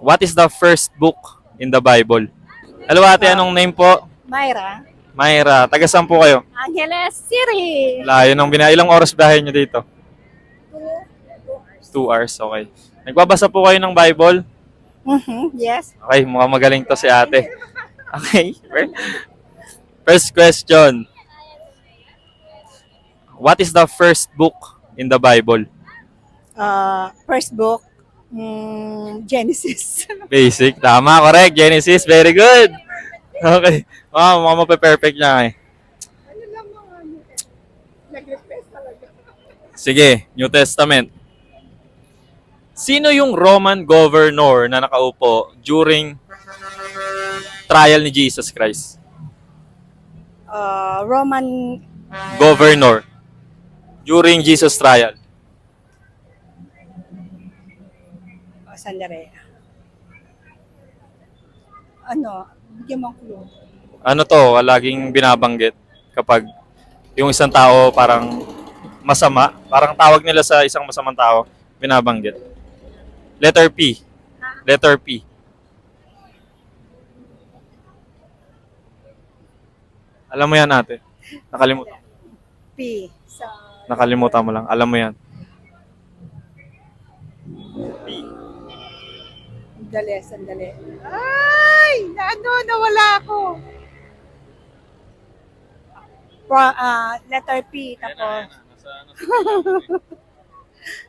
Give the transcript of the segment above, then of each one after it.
What is the first book in the Bible? Hello ate, anong name po? Myra. Myra. Taga saan po kayo? Angeles City. Layo ng ilang oras biyahe nyo dito? 2 hours, okay. Nagbabasa po kayo ng Bible? Yes. Okay, mukhang magaling to si ate. Okay. First question. What is the first book in the Bible? First book, Genesis. Basic. Tama, correct. Genesis. Very good. Okay. Wow, mukhang mape-perfect niya eh. Sige, New Testament. Sino yung Roman governor na nakaupo during trial ni Jesus Christ? Roman, Governor during Jesus trial. sandali. Bigyan mo ang clue. Ano to, laging binabanggit kapag yung isang tao parang masama, parang tawag nila sa isang masamang tao, binabanggit. Letter P. Letter P. Alam mo yan ate? Nakalimutan. P. Nakalimutan mo lang. Alam mo yan. Sandali. Ay! Nawala ako. Letter P. Tapos,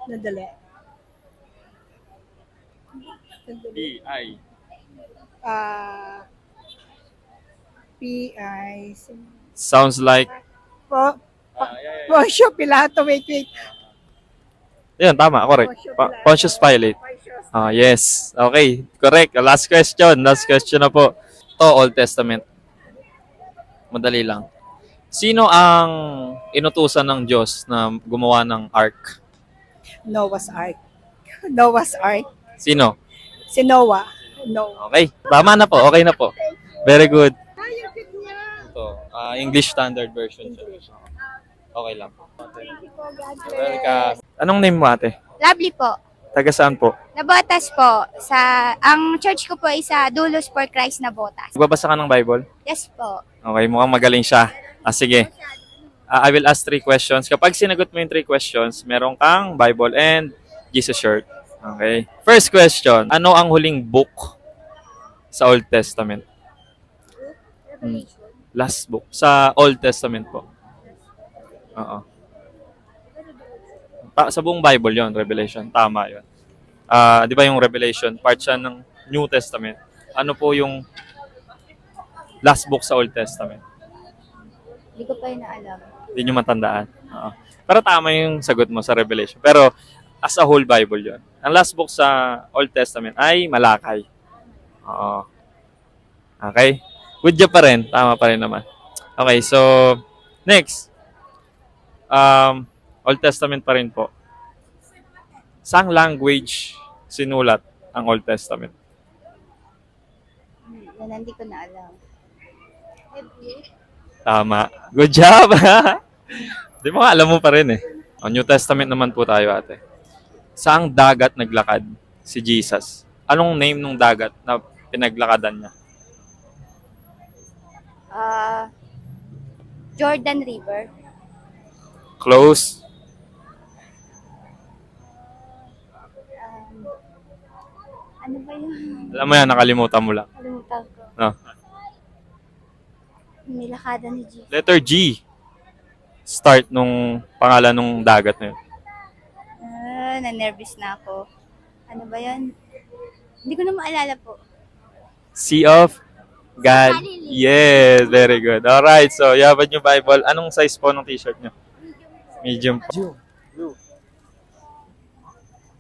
sandali. P-I. P-I. Sounds like... Poncio Pilato. Wait. Yan, tama. Correct. Pontius Pilate. Yes. Okay. Correct. Last question na po. Ito, Old Testament. Madali lang. Sino ang inutusan ng Diyos na gumawa ng ark? Noah's Ark. Sino? Si Noah. No. Okay. Tama na po. Okay na po. Very good. Ito, English Standard Version siya. Okay lang. Welcome. Anong name mo ate? Lovely po. Taga saan po? Nabotas po. Ang church ko po ay sa Dulos for Christ Nabotas. Nagbabasa ka ng Bible? Yes po. Okay, mukhang magaling siya. Sige. I will ask 3 questions. Kapag sinagot mo yung 3 questions, meron kang Bible and Jesus shirt. Okay. First question, ano ang huling book sa Old Testament? Last book. Sa Old Testament po. Oo. Sa buong Bible yon, Revelation. Tama yon. Di ba yung Revelation, part siya ng New Testament. Ano po yung last book sa Old Testament? Hindi ko pa yun naalam. Hindi nyo matandaan. Oo. Pero tama yung sagot mo sa Revelation. Pero as a whole Bible yon. Ang last book sa Old Testament ay Malakay. Oo. Okay? Good job pa rin. Tama pa rin naman. Okay, so next. Old Testament pa rin po. Saang language sinulat ang Old Testament? Yan, hindi ko na alam. Tama. Good job! Di mo alam mo pa rin eh. O, New Testament naman po tayo ate. Saang dagat naglakad si Jesus? Anong name ng dagat na pinaglakadan niya? Jordan River. Close. Ano ba yun? Alam mo yan, nakalimutan mo lang. Kalimutan ko. No. Nilakada ni Jesus. Letter G. Start nung pangalan nung dagat na yun. Na-nervous na ako. Ano ba yun? Hindi ko na maalala po. Sea of God. Yes, very good. Alright, so you have a new Bible. Anong size po ng t-shirt nyo? Medium po. Blue.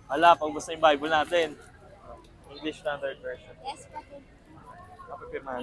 Hala, pagbos na yung Bible natin. English Standard Version. Yes, pati. Kapipirmahan.